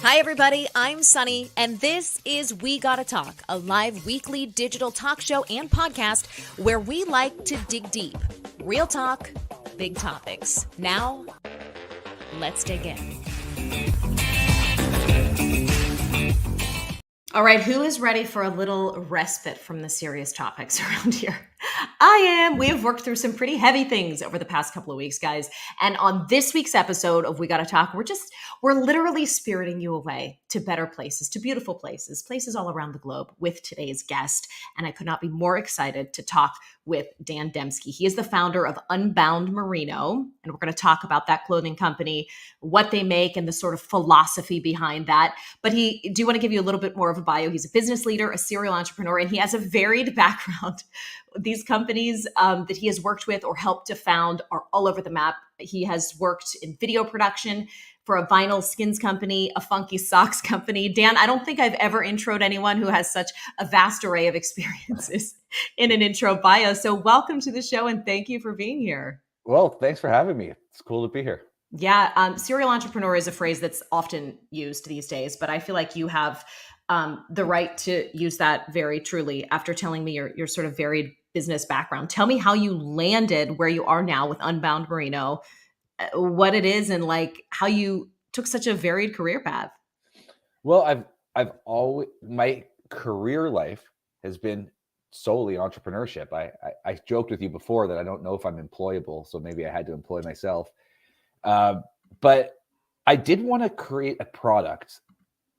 Hi, everybody. I'm Sunny, and this is We Gotta Talk, a live weekly digital talk show and podcast where we like to dig deep. Real talk, big topics. Now, let's dig in. All right, who is ready for a little respite from the serious topics around here? I am. We have worked through some pretty heavy things over the past couple of weeks, guys. And on this week's episode of We Gotta Talk, we're literally spiriting you away to better places, to beautiful places, places all around the globe with today's guest. And I could not be more excited to talk with Dan Demsky. He is the founder of Unbound Merino, and we're going to talk about that clothing company, what they make, and the sort of philosophy behind that. But do you want to give you a little bit more of a bio? He's a business leader, a serial entrepreneur, and he has a varied background. These companies that he has worked with or helped to found are all over the map. He has worked in video production for a vinyl skins company, a funky socks company. Dan, I don't think I've ever introed anyone who has such a vast array of experiences in an intro bio. So welcome to the show and thank you for being here. Well, thanks for having me. It's cool to be here. Yeah, serial entrepreneur is a phrase that's often used these days, but I feel like you have the right to use that very truly after telling me your sort of varied business background. Tell me how you landed where you are now with Unbound Merino, what it is, and like how you took such a varied career path. Well, I've always, my career life has been solely entrepreneurship. I joked with you before that I don't know if I'm employable, so maybe I had to employ myself. But I did want to create a product,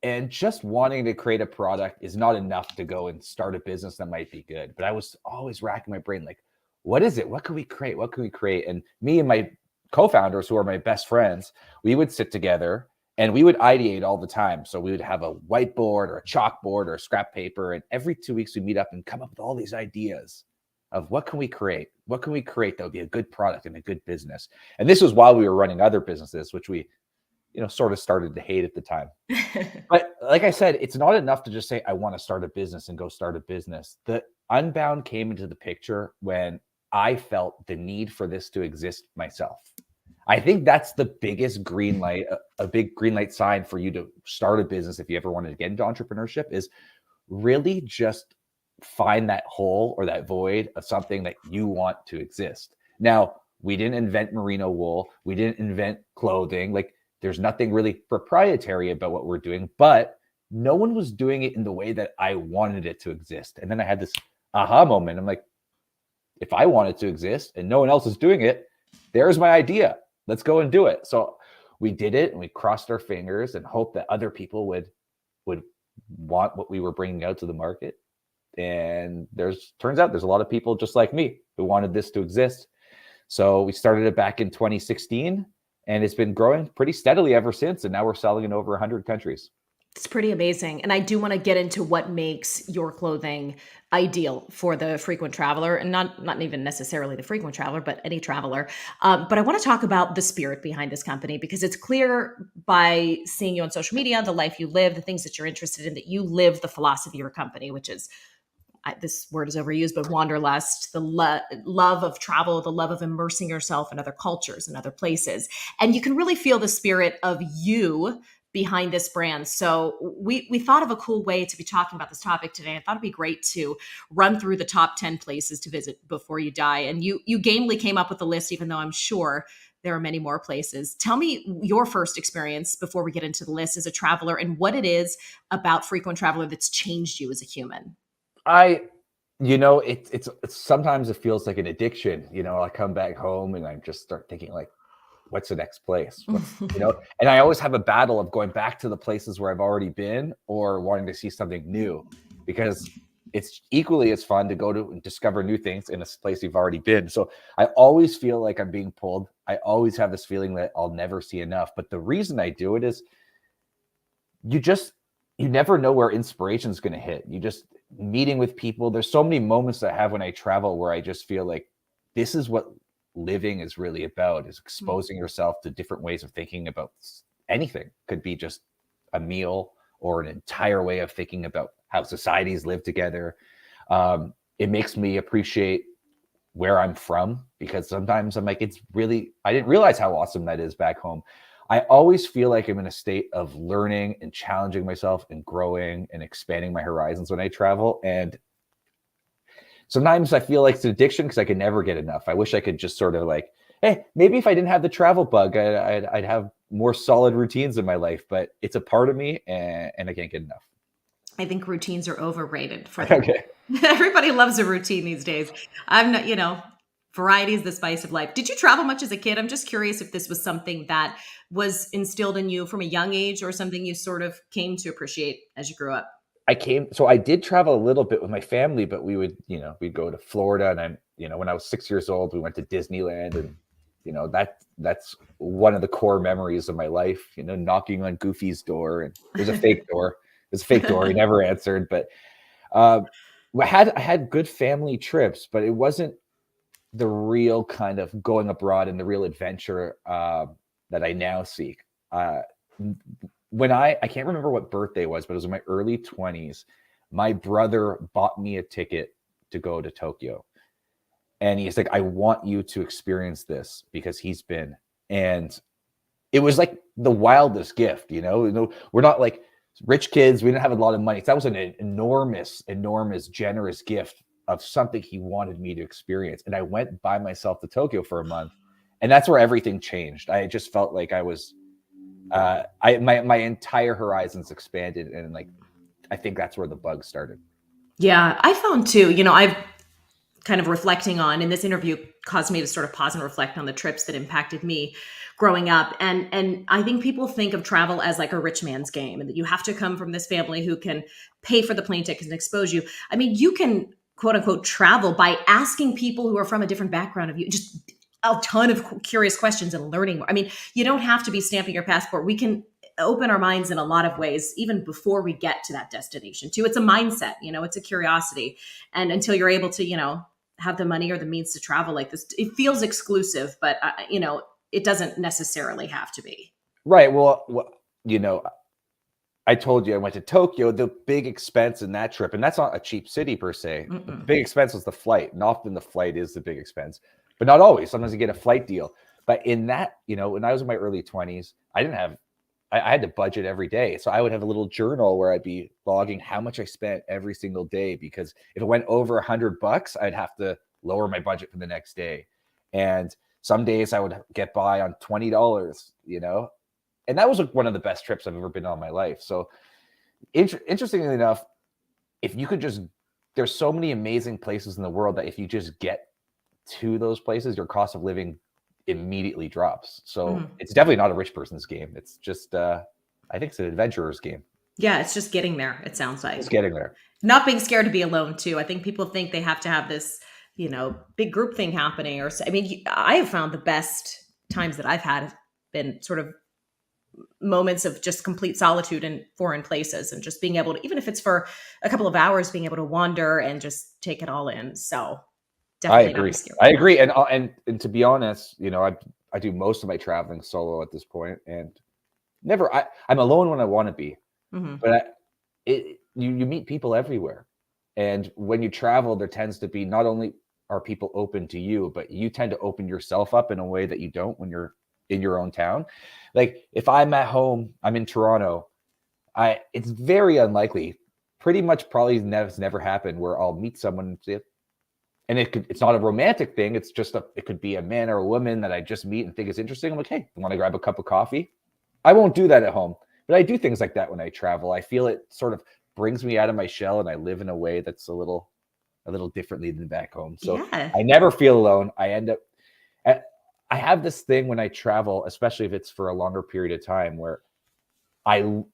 and just wanting to create a product is not enough to go and start a business that might be good. But I was always racking my brain, like, what is it? What can we create? What can we create? And me and my co-founders, who are my best friends, we would sit together and we would ideate all the time. So we would have a whiteboard or a chalkboard or a scrap paper, and every 2 weeks we meet up and come up with all these ideas of what can we create? What can we create that would be a good product and a good business? And this was while we were running other businesses, which we, sort of started to hate at the time. But like I said, it's not enough to just say, I want to start a business and go start a business. The Unbound came into the picture when I felt the need for this to exist myself. I think that's the biggest green light, a big green light sign for you to start a business if you ever wanted to get into entrepreneurship, is really just find that hole or that void of something that you want to exist. Now, we didn't invent merino wool. We didn't invent clothing. Like, there's nothing really proprietary about what we're doing, but no one was doing it in the way that I wanted it to exist. And then I had this aha moment. I'm like, if I want it to exist and no one else is doing it, there's my idea. Let's go and do it. So we did it, and we crossed our fingers and hoped that other people would want what we were bringing out to the market. And turns out there's a lot of people just like me who wanted this to exist. So we started it back in 2016, and it's been growing pretty steadily ever since. And now we're selling in over 100 countries. It's pretty amazing. And I do want to get into what makes your clothing ideal for the frequent traveler, and not even necessarily the frequent traveler, but any traveler. But I want to talk about the spirit behind this company, because it's clear by seeing you on social media, the life you live, the things that you're interested in, that you live the philosophy of your company, which is, this word is overused, but wanderlust, the love of travel, the love of immersing yourself in other cultures and other places. And you can really feel the spirit of you behind this brand. So we thought of a cool way to be talking about this topic today. I thought it'd be great to run through the top 10 places to visit before you die. And you gamely came up with a list, even though I'm sure there are many more places. Tell me your first experience before we get into the list as a traveler, and what it is about frequent traveler that's changed you as a human. It's sometimes it feels like an addiction. I come back home and I just start thinking, like, what's the next place? And I always have a battle of going back to the places where I've already been or wanting to see something new, because it's equally as fun to go to and discover new things in a place you've already been. So I always feel like I'm being pulled. I always have this feeling that I'll never see enough. But the reason I do it is you never know where inspiration is going to hit. You just meeting with people. There's so many moments I have when I travel where I just feel like this is what living is really about, is exposing yourself to different ways of thinking about anything. Could be just a meal or an entire way of thinking about how societies live together. It makes me appreciate where I'm from, because sometimes I'm like, I didn't realize how awesome that is back home. I always feel like I'm in a state of learning and challenging myself and growing and expanding my horizons when I travel. And sometimes I feel like it's an addiction because I can never get enough. I wish I could just sort of like, hey, maybe if I didn't have the travel bug, I'd have more solid routines in my life, but it's a part of me and I can't get enough. I think routines are overrated for the Okay. everybody loves a routine these days. I'm not, variety is the spice of life. Did you travel much as a kid? I'm just curious if this was something that was instilled in you from a young age or something you sort of came to appreciate as you grew up. So I did travel a little bit with my family, but we would, we'd go to Florida and when I was 6 years old, we went to Disneyland and, that's one of the core memories of my life, knocking on Goofy's door, and it was a fake door. It was a fake door. He never answered, but I had good family trips, but it wasn't the real kind of going abroad and the real adventure that I now seek. When I can't remember what birthday it was, but it was in my early 20s. My brother bought me a ticket to go to Tokyo. And he's like, I want you to experience this because he's been. And it was like the wildest gift, we're not like rich kids. We didn't have a lot of money. So that was an enormous, generous gift of something he wanted me to experience. And I went by myself to Tokyo for a month. And that's where everything changed. I just felt like I was, my entire horizons expanded. And like, I think that's where the bug started. Yeah, I found too, I've kind of reflecting on, and this interview caused me to sort of pause and reflect on the trips that impacted me growing up. And I think people think of travel as like a rich man's game and that you have to come from this family who can pay for the plane tickets and expose you. I mean, you can quote unquote travel by asking people who are from a different background of you, just a ton of curious questions and learning more. I mean, you don't have to be stamping your passport. We can open our minds in a lot of ways, even before we get to that destination too. It's a mindset, it's a curiosity. And until you're able to, have the money or the means to travel like this, it feels exclusive, but it doesn't necessarily have to be. Right. Well, I told you I went to Tokyo. The big expense in that trip, and that's not a cheap city per se. The big expense was the flight, and often the flight is the big expense, but not always. Sometimes you get a flight deal. But in that, when I was in my early 20s, I had to budget every day. So I would have a little journal where I'd be logging how much I spent every single day, because if it went over $100, I'd have to lower my budget for the next day. And some days I would get by on $20, and that was one of the best trips I've ever been on in my life. So interestingly enough, if you could there's so many amazing places in the world that if you just get to those places, your cost of living immediately drops. So it's definitely not a rich person's game. It's just, I think it's an adventurer's game. Yeah, it's just getting there. It sounds like it's getting there. Not being scared to be alone too. I think people think they have to have this, big group thing happening. I have found the best times that I've had have been sort of moments of just complete solitude in foreign places, and just being able to, even if it's for a couple of hours, being able to wander and just take it all in. So definitely I agree. And to be honest, I do most of my traveling solo at this point, and I'm alone when I want to be, but you meet people everywhere. And when you travel, there tends to be, not only are people open to you, but you tend to open yourself up in a way that you don't when you're in your own town. Like if I'm at home, I'm in Toronto, it's very unlikely, pretty much probably never happened where I'll meet someone and it's not a romantic thing. It's just it could be a man or a woman that I just meet and think is interesting. I'm like, hey, you want to grab a cup of coffee? I won't do that at home, but I do things like that when I travel. I feel it sort of brings me out of my shell, and I live in a way that's a little differently than back home. So yeah. I never feel alone. I have this thing when I travel, especially if it's for a longer period of time, where I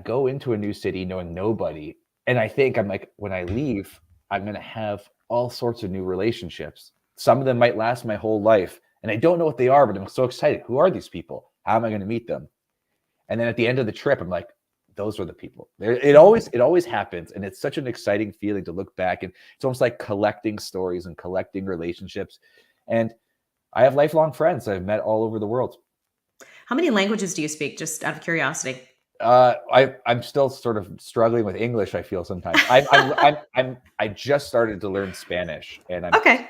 go into a new city knowing nobody, and I think I'm like, when I leave, I'm going to have all sorts of new relationships. Some of them might last my whole life, and I don't know what they are, but I'm so excited. Who are these people? How am I going to meet them? And then at the end of the trip, I'm like, those are the people. It always happens, and it's such an exciting feeling to look back, and it's almost like collecting stories and collecting relationships. And I have lifelong friends I've met all over the world. How many languages do you speak, just out of curiosity? I'm still sort of struggling with English, I feel sometimes. I just started to learn Spanish, and I'm okay.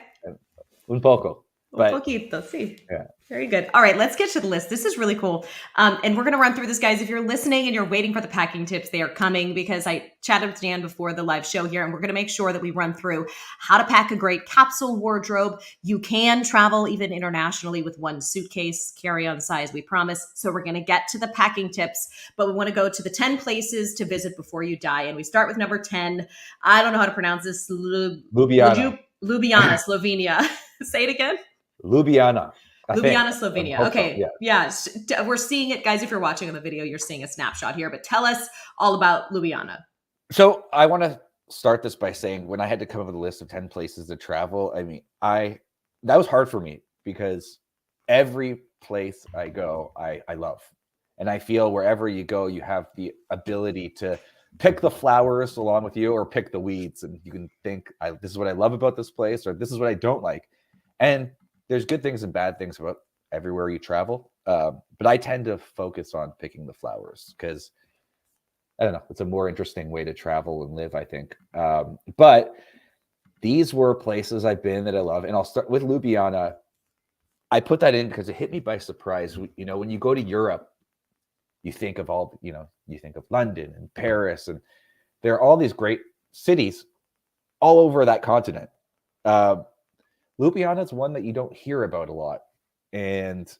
Un poco. Un poquito, sí. Yeah. Very good. All right, let's get to the list. This is really cool. And we're going to run through this, guys. If you're listening and you're waiting for the packing tips, they are coming because I chatted with Dan before the live show here, and we're going to make sure that we run through how to pack a great capsule wardrobe. You can travel even internationally with one suitcase, carry-on size, we promise. So we're going to get to the packing tips, but we want to go to the 10 places to visit before you die. And we start with number 10. I don't know how to pronounce this. Ljubljana. Ljubljana, Slovenia. Say it again. Ljubljana. Ljubljana, Slovenia. Okay. Yeah. We're seeing it, guys. If you're watching on the video, you're seeing a snapshot here, but tell us all about Ljubljana. So I want to start this by saying when I had to come up with a list of 10 places to travel, I mean, that was hard for me because every place I go, I love. And I feel wherever you go, you have the ability to pick the flowers along with you or pick the weeds. And you can think, this is what I love about this place, or this is what I don't like. And there's good things and bad things about everywhere you travel. But I tend to focus on picking the flowers because, I don't know, it's a more interesting way to travel and live, I think. But these were places I've been that I love. And I'll start with Ljubljana. I put that in because it hit me by surprise. You know, when you go to Europe, you think of you think of London and Paris, and there are all these great cities all over that continent. Ljubljana is one that you don't hear about a lot. And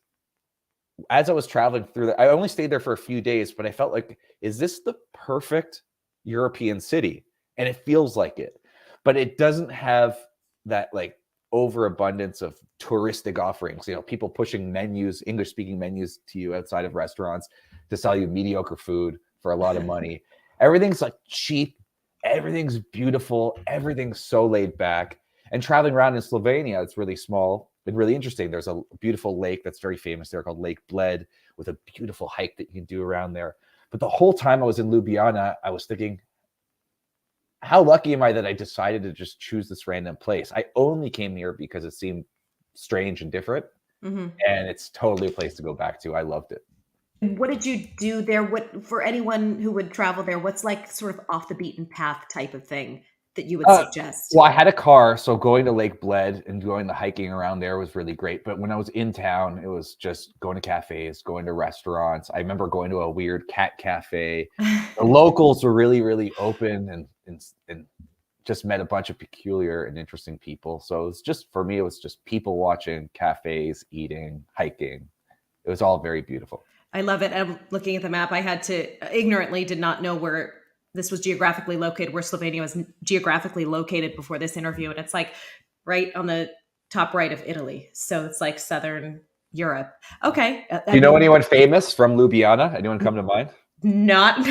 as I was traveling through that, I only stayed there for a few days, but I felt like, is this the perfect European city? And it feels like it, but it doesn't have that like overabundance of touristic offerings, you know, people pushing menus, English speaking menus to you outside of restaurants to sell you mediocre food for a lot of money. Everything's like cheap. Everything's beautiful. Everything's so laid back. And traveling around in Slovenia, it's really small and really interesting. There's a beautiful lake that's very famous there called Lake Bled with a beautiful hike that you can do around there. But the whole time I was in Ljubljana, I was thinking, how lucky am I that I decided to just choose this random place? I only came here because it seemed strange and different. Mm-hmm. And it's totally a place to go back to. I loved it. What did you do there? What, for anyone who would travel there, what's like sort of off the beaten path type of thing that you would suggest? Well, I had a car, so going to Lake Bled and going the hiking around there was really great. But when I was in town, it was just going to cafes, going to restaurants. I remember going to a weird cat cafe. The locals were really, really open and just met a bunch of peculiar and interesting people. So it was just, for me, it was just people watching, cafes, eating, hiking. It was all very beautiful. I love it. I'm looking at the map. I had to ignorantly did not know where this was geographically located, where Slovenia was geographically located before this interview. And it's like right on the top right of Italy. So it's like Southern Europe. Okay. Do you know anyone famous from Ljubljana? Anyone come to mind? Not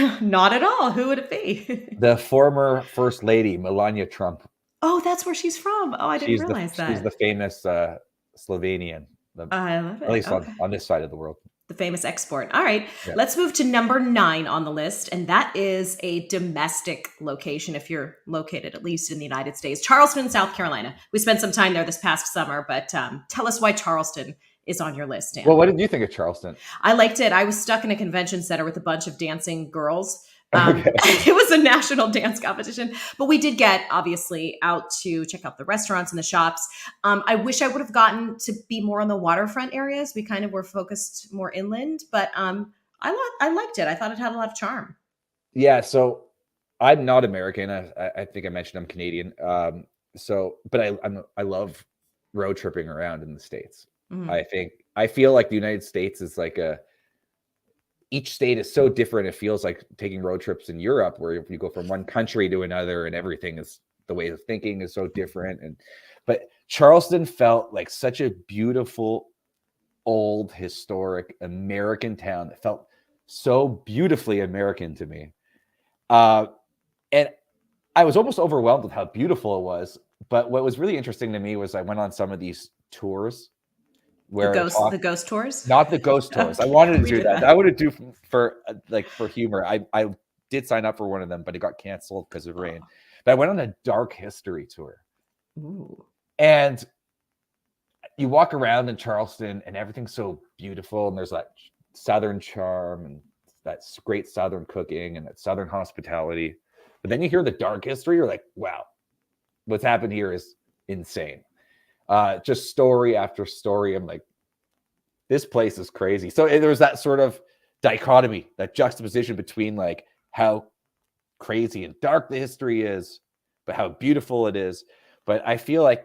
at all. Who would it be? The former First Lady, Melania Trump. Oh, that's where she's from. Oh, I didn't realize that. She's the famous Slovenian. I love it. At least on this side of the world. The famous export. All right, Let's move to number 9 on the list. And that is a domestic location if you're located, at least in the United States. Charleston, South Carolina. We spent some time there this past summer, but tell us why Charleston is on your list, Dan. Well, what did you think of Charleston? I liked it. I was stuck in a convention center with a bunch of dancing girls. It was a national dance competition, but we did get obviously out to check out the restaurants and the shops. I wish I would have gotten to be more on the waterfront areas. We kind of were focused more inland, but I liked it. I thought it had a lot of charm. Yeah. So I'm not American. I think I mentioned I'm Canadian. But I love road tripping around in the States. Mm-hmm. I feel like the United States is like each state is so different. It feels like taking road trips in Europe, where if you go from one country to another and everything is, the way of thinking is so different. But Charleston felt like such a beautiful, old, historic American town that felt so beautifully American to me. And I was almost overwhelmed with how beautiful it was. But what was really interesting to me was I went on some of these tours. Where the ghost tours? Not the ghost tours. I wanted to do that. I would do for humor. I did sign up for one of them, but it got canceled because of rain. But I went on a dark history tour. Ooh. And you walk around in Charleston and everything's so beautiful. And there's that Southern charm and that great Southern cooking and that Southern hospitality. But then you hear the dark history. You're like, wow, what's happened here is insane. Just story after story. I'm like, this place is crazy. So there was that sort of dichotomy, that juxtaposition between like how crazy and dark the history is, but how beautiful it is. But I feel like,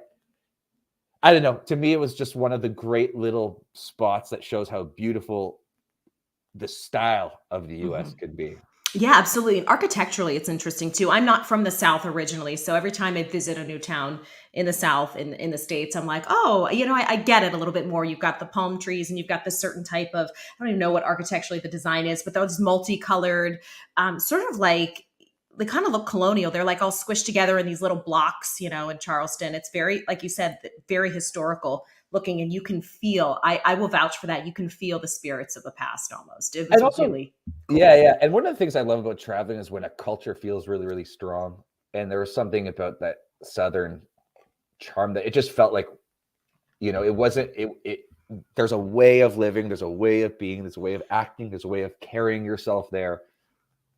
I don't know, to me, it was just one of the great little spots that shows how beautiful the style of the US could be. Yeah, absolutely. And architecturally, it's interesting too. I'm not from the South originally, so every time I visit a new town in the South, in the States, I'm like, oh, I get it a little bit more. You've got the palm trees, and you've got this certain type of, I don't even know what architecturally the design is, but those multicolored, sort of like they kind of look colonial. They're like all squished together in these little blocks, in Charleston. It's very, like you said, very historical looking, and you can feel. I will vouch for that. You can feel the spirits of the past almost. It was And also, really yeah, cool. yeah. And one of the things I love about traveling is when a culture feels really, really strong. And there was something about that Southern charm that it just felt like, it wasn't, there's a way of living, there's a way of being, there's a way of acting, there's a way of carrying yourself there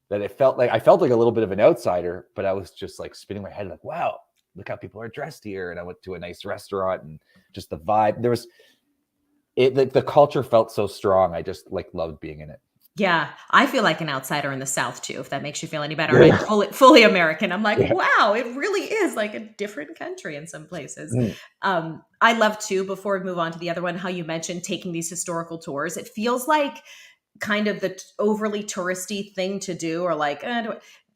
that I felt like a little bit of an outsider, but I was just like spinning my head like, wow, look how people are dressed here. And I went to a nice restaurant and just the vibe. The culture felt so strong. I just like loved being in it. Yeah, I feel like an outsider in the South too, if that makes you feel any better. I'm Yeah. fully American. I'm like, Yeah. wow, it really is like a different country in some places. Mm. I love too, before we move on to the other one, how you mentioned taking these historical tours. It feels like kind of the overly touristy thing to do, or like,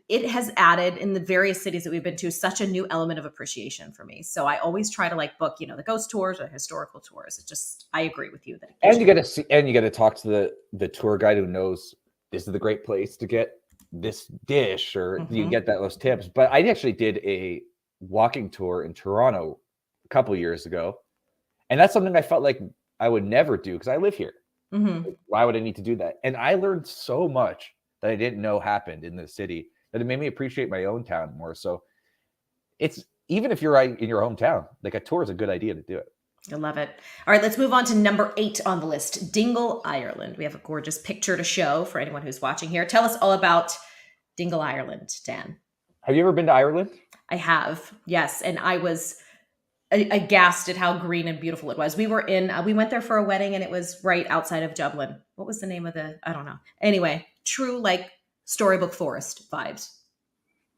it has added in the various cities that we've been to such a new element of appreciation for me. So I always try to like book, the ghost tours or historical tours. I agree with you that it gives And you got to see, and you got to talk to the tour guide who knows this is the great place to get this dish, or you get those tips. But I actually did a walking tour in Toronto a couple years ago, and that's something I felt like I would never do because I live here. Why would I need to do that? And I learned so much that I didn't know happened in the city that it made me appreciate my own town more. So it's, even if you're in your hometown, like a tour is a good idea to do it. I love it. All right, let's move on to number 8 on the list, Dingle, Ireland. We have a gorgeous picture to show for anyone who's watching here. Tell us all about Dingle, Ireland, Dan. Have you ever been to Ireland? I have, yes. And I was aghast at how green and beautiful it was. We went there for a wedding, and it was right outside of Dublin. What was the name of I don't know. Anyway, true like storybook forest vibes.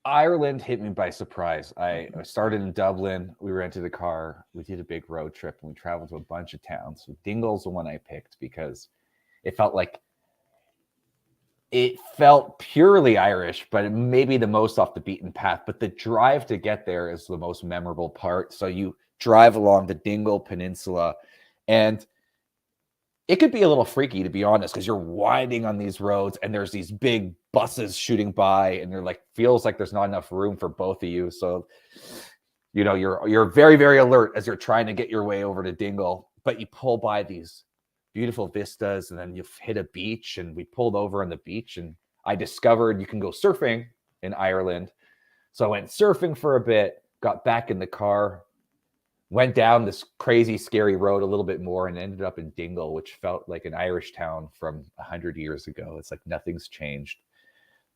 Ireland hit me by surprise. I started in Dublin. We rented a car. We did a big road trip, and we traveled to a bunch of towns. So Dingle's the one I picked because it felt purely Irish, but maybe the most off the beaten path. But the drive to get there is the most memorable part. So you drive along the Dingle Peninsula, and it could be a little freaky, to be honest, because you're winding on these roads and there's these big buses shooting by, and you're like, feels like there's not enough room for both of you. So, you're very, very alert as you're trying to get your way over to Dingle, but you pull by these beautiful vistas, and then you hit a beach, and we pulled over on the beach, and I discovered you can go surfing in Ireland. So I went surfing for a bit, got back in the car, went down this crazy, scary road a little bit more, and ended up in Dingle, which felt like an Irish town from 100 years ago. It's like nothing's changed.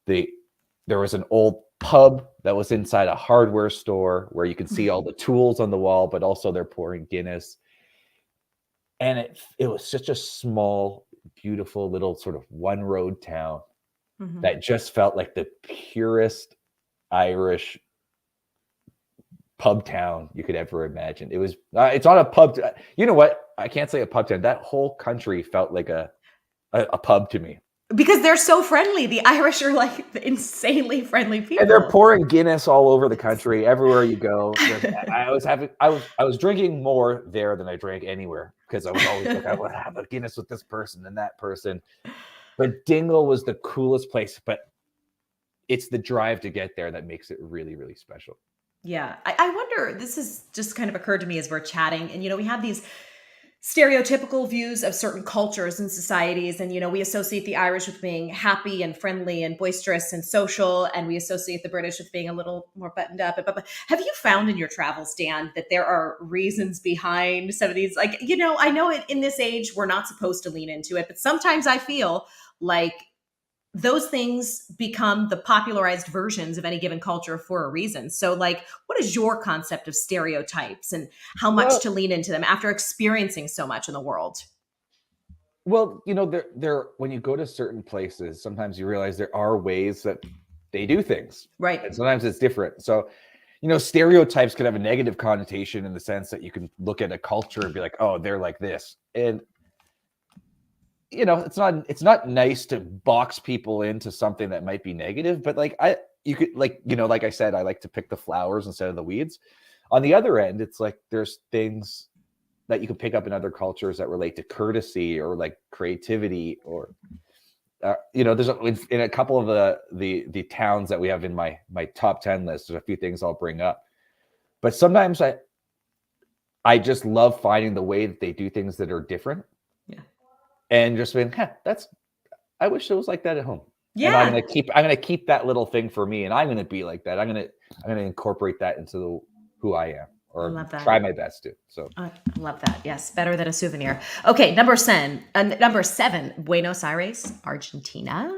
There was an old pub that was inside a hardware store where you can see all the tools on the wall, but also they're pouring Guinness. And it was such a small, beautiful little sort of one road town that just felt like the purest Irish pub town you could ever imagine. It was, it's not a pub. You know what? I can't say a pub town. That whole country felt like a pub to me. Because they're so friendly. The Irish are like insanely friendly people. And they're pouring Guinness all over the country, everywhere you go. I was drinking more there than I drank anywhere, because I was always like, I want to have a Guinness with this person and that person. But Dingle was the coolest place, but it's the drive to get there that makes it really, really special. Yeah. I wonder, this has just kind of occurred to me as we're chatting, and we have these stereotypical views of certain cultures and societies. And, we associate the Irish with being happy and friendly and boisterous and social. And we associate the British with being a little more buttoned up. But have you found in your travels, Dan, that there are reasons behind some of these? Like, I know in this age, we're not supposed to lean into it, but sometimes I feel like those things become the popularized versions of any given culture for a reason. So like, what is your concept of stereotypes, and how much to lean into them after experiencing so much in the world? Well, there when you go to certain places, sometimes you realize there are ways that they do things. Right. And sometimes it's different. So, stereotypes can have a negative connotation in the sense that you can look at a culture and be like, oh, they're like this. And it's not nice to box people into something that might be negative, but you could like I said, I like to pick the flowers instead of the weeds. On the other end, it's like there's things that you can pick up in other cultures that relate to courtesy or like creativity or there's in a couple of the towns that we have in my top 10 list, there's a few things I'll bring up. But sometimes I just love finding the way that they do things that are different. Yeah. And just being, I wish it was like that at home. Yeah. And I'm gonna keep that little thing for me, and I'm gonna be like that. I'm gonna incorporate that into who I am, or try my best to. So I love that. Yes, better than a souvenir. Okay, number 7, Buenos Aires, Argentina.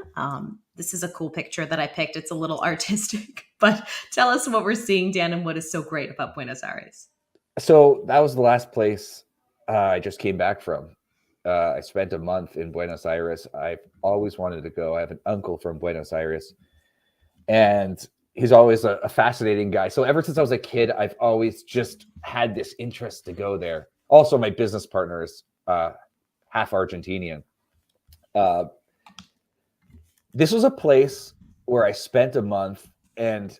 This is a cool picture that I picked. It's a little artistic, but tell us what we're seeing, Dan, and what is so great about Buenos Aires. So that was the last place I just came back from. I spent a month in Buenos Aires. I've always wanted to go. I have an uncle from Buenos Aires, and he's always a fascinating guy. So ever since I was a kid, I've always just had this interest to go there. Also, my business partner is half Argentinian. This was a place where I spent a month, and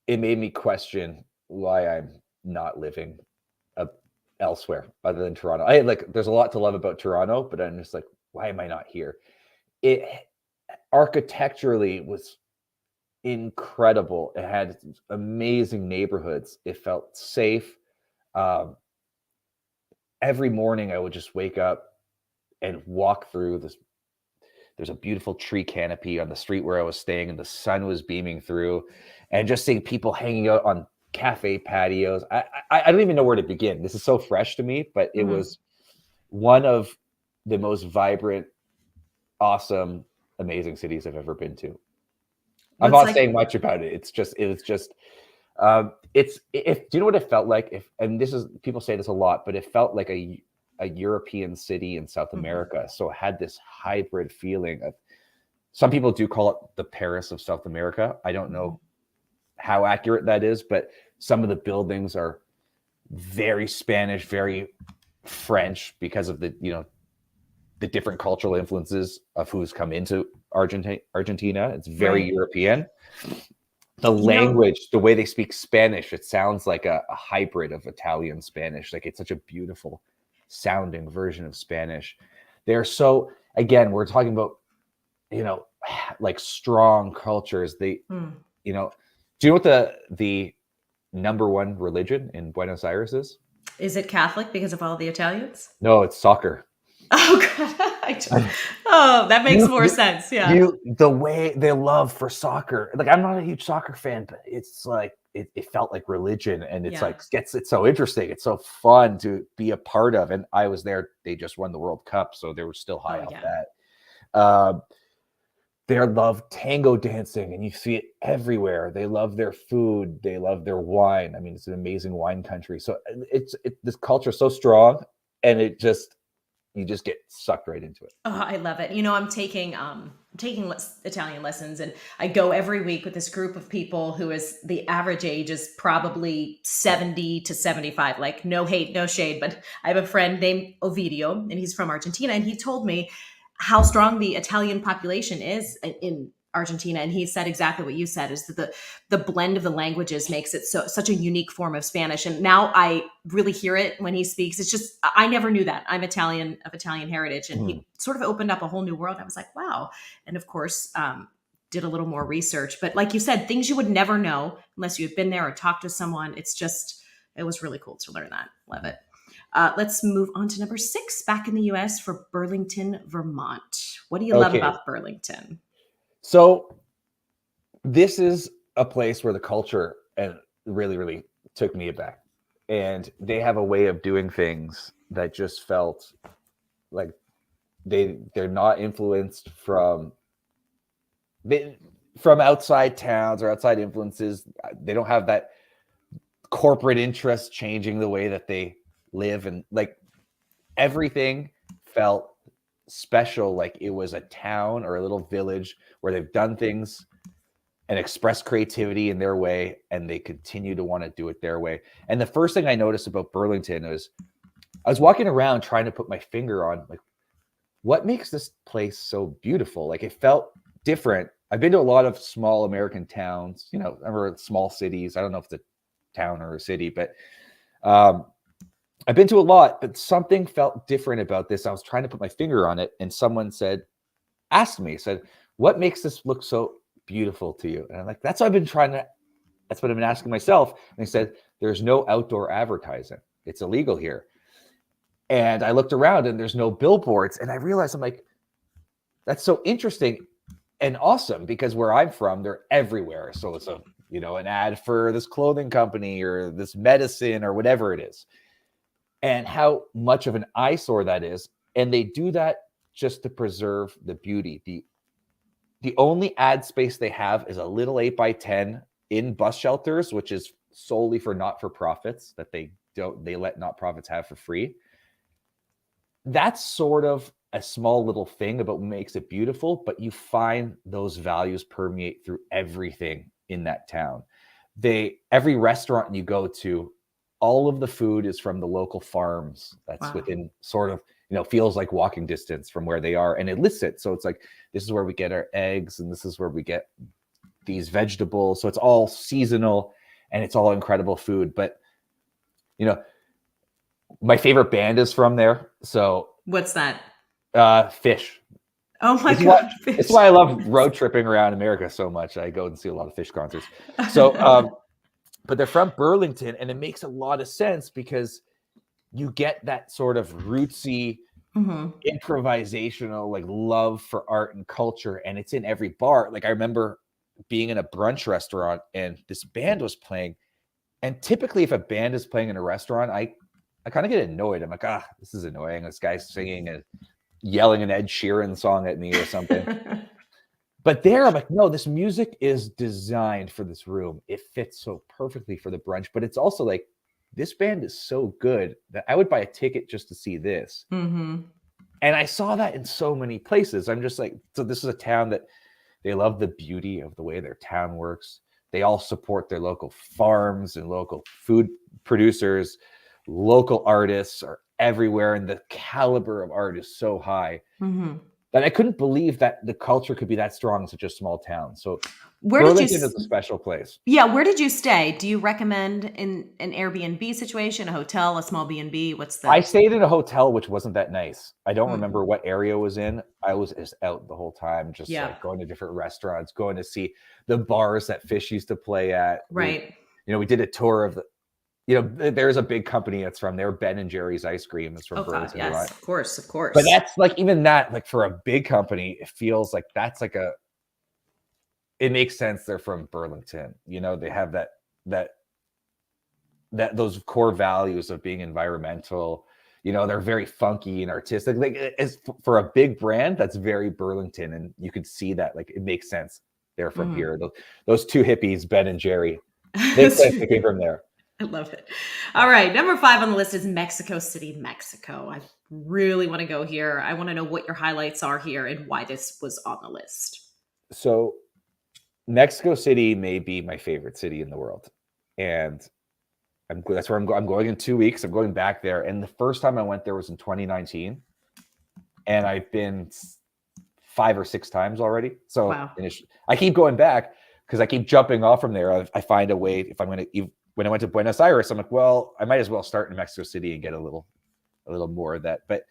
it made me question why I'm not living elsewhere other than Toronto. There's a lot to love about Toronto, but I'm just like, why am I not here? It architecturally was incredible. It had amazing neighborhoods. It felt safe. Every morning I would just wake up and walk through this. There's a beautiful tree canopy on the street where I was staying, and the sun was beaming through, and just seeing people hanging out on cafe patios. I don't even know where to begin. This is so fresh to me, but it was one of the most vibrant, awesome, amazing cities I've ever been to. I'm not saying much about it. Do you know what it felt like? People say this a lot, but it felt like a European city in South America. So it had this hybrid feeling of, some people do call it the Paris of South America. I don't know how accurate that is, but some of the buildings are very Spanish, very French, because of the different cultural influences of who's come into Argentina. It's very European. The language, the way they speak Spanish, it sounds like a hybrid of Italian Spanish. Like, it's such a beautiful sounding version of Spanish. They're so, again, we're talking about, like strong cultures. Do you know what the number one religion in Buenos Aires is? Is it Catholic because of all the Italians? No, it's soccer. Oh God! That makes more sense. Yeah. The way they love for soccer. Like, I'm not a huge soccer fan, but it's like it felt like religion, and it's it's so interesting. It's so fun to be a part of. And I was there. They just won the World Cup, so they were still high off that. They love tango dancing, and you see it everywhere. They love their food. They love their wine. I mean, it's an amazing wine country. So this culture is so strong, and you just get sucked right into it. Oh, I love it. I'm taking Italian lessons, and I go every week with this group of people who is the average age is probably 70 to 75. Like, no hate, no shade, but I have a friend named Ovidio, and he's from Argentina, and he told me how strong the Italian population is in Argentina. And he said exactly what you said, is that the blend of the languages makes it such a unique form of Spanish. And now I really hear it when he speaks. It's just, I never knew that. I'm Italian, of Italian heritage. And he sort of opened up a whole new world. I was like, wow. And of course, did a little more research. But like you said, things you would never know unless you had been there or talked to someone. It was really cool to learn that. Love it. Let's move on to number 6, back in the US, for Burlington, Vermont. What do you love about Burlington? So this is a place where the culture really, really took me aback. And they have a way of doing things that just felt like they're not influenced from outside towns or outside influences. They don't have that corporate interest changing the way that they live, and like everything felt special, like it was a town or a little village where they've done things and express creativity in their way, and they continue to want to do it their way. And the first thing I noticed about Burlington is I was walking around trying to put my finger on like what makes this place so beautiful. Like it felt different. I've been to a lot of small American towns, you know, or small cities. I don't know if it's a town or a city, but I've been to a lot, but something felt different about this. I was trying to put my finger on it, and someone asked me, what makes this look so beautiful to you? And I'm like, that's what I've been asking myself. And they said, there's no outdoor advertising. It's illegal here. And I looked around and there's no billboards. And I realized, I'm like, that's so interesting and awesome, because where I'm from, they're everywhere. So it's an ad for this clothing company or this medicine or whatever it is. And how much of an eyesore that is. And they do that just to preserve the beauty. The only ad space they have is a little 8x10 in bus shelters, which is solely for not-for-profits that they let not-profits have for free. That's sort of a small little thing about what makes it beautiful, but you find those values permeate through everything in that town. Every restaurant you go to, all of the food is from the local farms that's within sort of, feels like walking distance from where they are. And it lists it. So it's like, this is where we get our eggs and this is where we get these vegetables. So it's all seasonal and it's all incredible food. But, my favorite band is from there. So what's that? Fish. Oh my God. It's why I love road tripping around America so much. I go and see a lot of Fish concerts. So, but they're from Burlington, and it makes a lot of sense because you get that sort of rootsy, improvisational, like love for art and culture. And it's in every bar. Like I remember being in a brunch restaurant and this band was playing. And typically if a band is playing in a restaurant, I kind of get annoyed. I'm like, this is annoying. This guy's singing and yelling an Ed Sheeran song at me or something. But there, I'm like, no, this music is designed for this room. It fits so perfectly for the brunch. But it's also like, this band is so good that I would buy a ticket just to see this. And I saw that in so many places. I'm just like, so this is a town that they love the beauty of the way their town works. They all support their local farms and local food producers. Local artists are everywhere, and the caliber of art is so high that I couldn't believe that the culture could be that strong in such a small town. So Burlington is a special place. Yeah. Where did you stay? Do you recommend in an Airbnb situation, a hotel, a small B&B? I stayed in a hotel, which wasn't that nice. I don't remember what area it was in. I was just out the whole time, just like going to different restaurants, going to see the bars that Fish used to play at. Right. We did a tour of there's a big company that's from there. Ben and Jerry's ice cream is from Burlington. Yes, of course. But that's like, even that, like for a big company, it feels like that's like it makes sense. They're from Burlington. They have that those core values of being environmental. They're very funky and artistic. Like as for a big brand, that's very Burlington, and you could see that. Like it makes sense. They're from here. Those two hippies, Ben and Jerry, they came from there. I love it. All right. Number 5 on the list is Mexico City, Mexico. I really want to go here. I want to know what your highlights are here and why this was on the list. So Mexico City may be my favorite city in the world. And that's where I'm going in 2 weeks. I'm going back there. And the first time I went there was in 2019. And I've been 5 or 6 times already. So I keep going back because I keep jumping off from there. I find a way, if I'm going to, when I went to Buenos Aires, I'm like, well, I might as well start in Mexico City and get a little more of that. But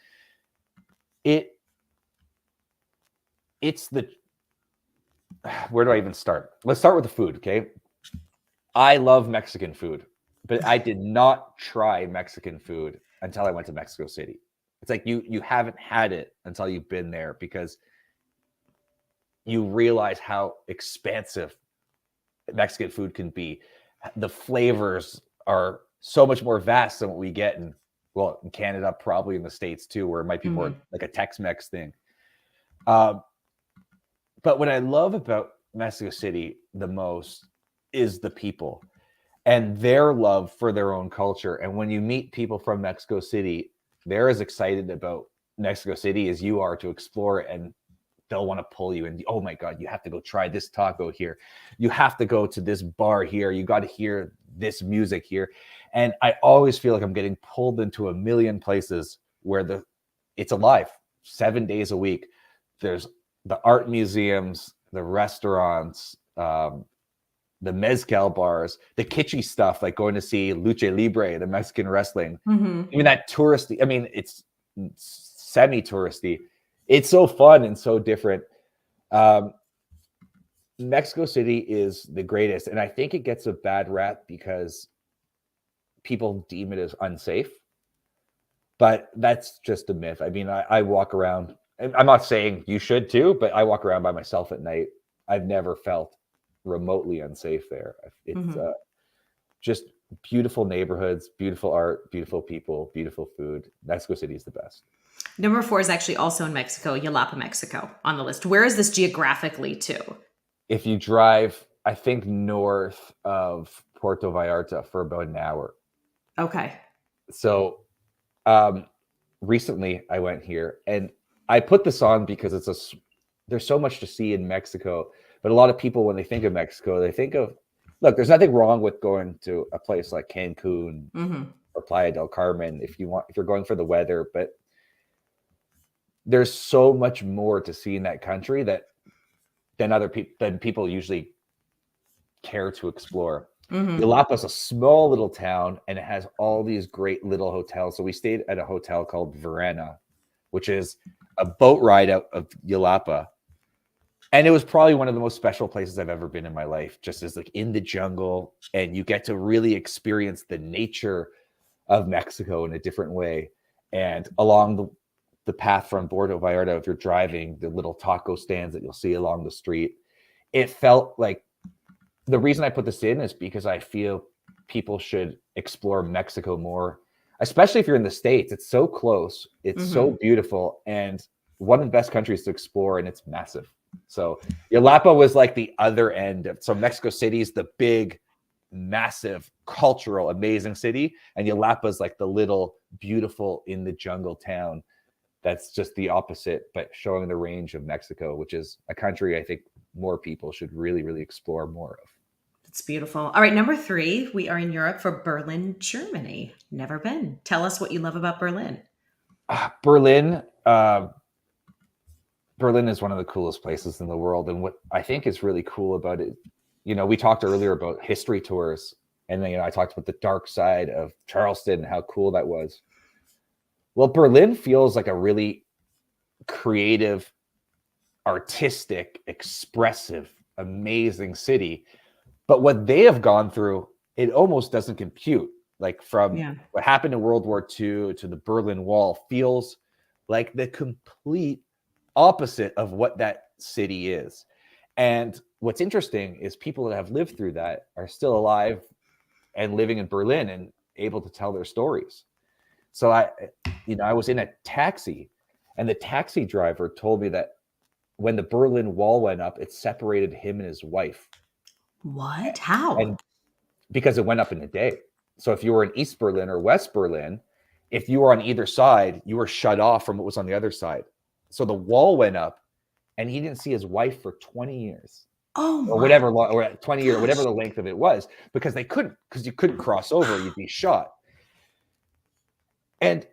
where do I even start? Let's start with the food, okay? I love Mexican food, but I did not try Mexican food until I went to Mexico City. It's like you haven't had it until you've been there, because you realize how expansive Mexican food can be. The flavors are so much more vast than what we get in Canada, probably in the States too, where it might be more like a Tex-Mex thing. But what I love about Mexico City the most is the people and their love for their own culture. And when you meet people from Mexico City, they're as excited about Mexico City as you are to explore it, and they'll want to pull you in. Oh my God, you have to go try this taco here. You have to go to this bar here. You got to hear this music here. And I always feel like I'm getting pulled into a million places where it's alive 7 days a week. There's the art museums, the restaurants, the mezcal bars, the kitschy stuff, like going to see Lucha Libre, the Mexican wrestling. Even that touristy, I mean, it's semi-touristy. It's so fun and so different. Mexico City is the greatest, and I think it gets a bad rap because people deem it as unsafe. But that's just a myth. I mean, I walk around, and I'm not saying you should too, but I walk around by myself at night. I've never felt remotely unsafe there. It's just beautiful neighborhoods, beautiful art, beautiful people, beautiful food. Mexico City is the best. Number 4 is actually also in Mexico, Jalapa, Mexico, on the list. Where is this geographically too? If you drive, I think, north of Puerto Vallarta for about an hour. Okay. So recently I went here, and I put this on because there's so much to see in Mexico. But a lot of people, when they think of Mexico, they think of, look, there's nothing wrong with going to a place like Cancun or Playa del Carmen if you're going for the weather, but there's so much more to see in that country than people usually care to explore. Jalapa is a small little town, and it has all these great little hotels. So we stayed at a hotel called Verena, which is a boat ride out of Jalapa. And it was probably one of the most special places I've ever been in my life, just as like in the jungle, and you get to really experience the nature of Mexico in a different way. And along the path from Puerto Vallarta, if you're driving, the little taco stands that you'll see along the street, it felt like, the reason I put this in is because I feel people should explore Mexico more, especially if you're in the States. It's so close. It's so beautiful, and one of the best countries to explore, and it's massive. So Jalapa was like the other end of, so Mexico City is the big, massive, cultural, amazing city, and Jalapa is like the little, beautiful, in the jungle town that's just the opposite, but showing the range of Mexico, which is a country I think more people should really, really explore more of. It's beautiful. All right, number 3, we are in Europe for Berlin, Germany. Never been. Tell us what you love about Berlin. Berlin is one of the coolest places in the world. And what I think is really cool about it, we talked earlier about history tours, and then, I talked about the dark side of Charleston and how cool that was. Well, Berlin feels like a really creative, artistic, expressive, amazing city. But what they have gone through, it almost doesn't compute. Like from what happened in World War II to the Berlin Wall feels like the complete opposite of what that city is. And what's interesting is people that have lived through that are still alive and living in Berlin and able to tell their stories. So I was in a taxi, and the taxi driver told me that when the Berlin Wall went up, it separated him and his wife. What? How? And because it went up in a day. So if you were in East Berlin or West Berlin, if you were on either side, you were shut off from what was on the other side. So the wall went up, and he didn't see his wife for 20 years. Or whatever, or 20 years, whatever the length of it was, because you couldn't cross over, you'd be shot. And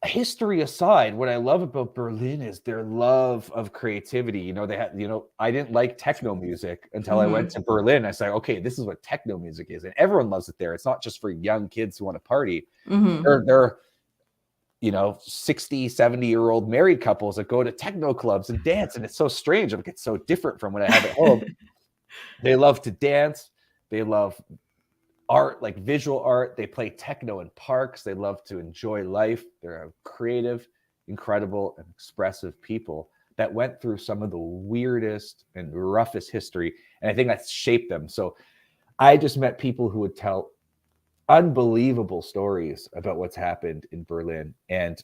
history aside, what I love about Berlin is their love of creativity. They had, I didn't like techno music until I went to Berlin. I said, okay, this is what techno music is. And everyone loves it there. It's not just for young kids who want to party. They're 60, 70-year-old married couples that go to techno clubs and dance. And it's so strange. It's so different from what I have at home. They love to dance. They love art, like visual art. They play techno in parks. They love to enjoy life. They're a creative, incredible, and expressive people that went through some of the weirdest and roughest history. And I think that's shaped them. So I just met people who would tell unbelievable stories about what's happened in Berlin. And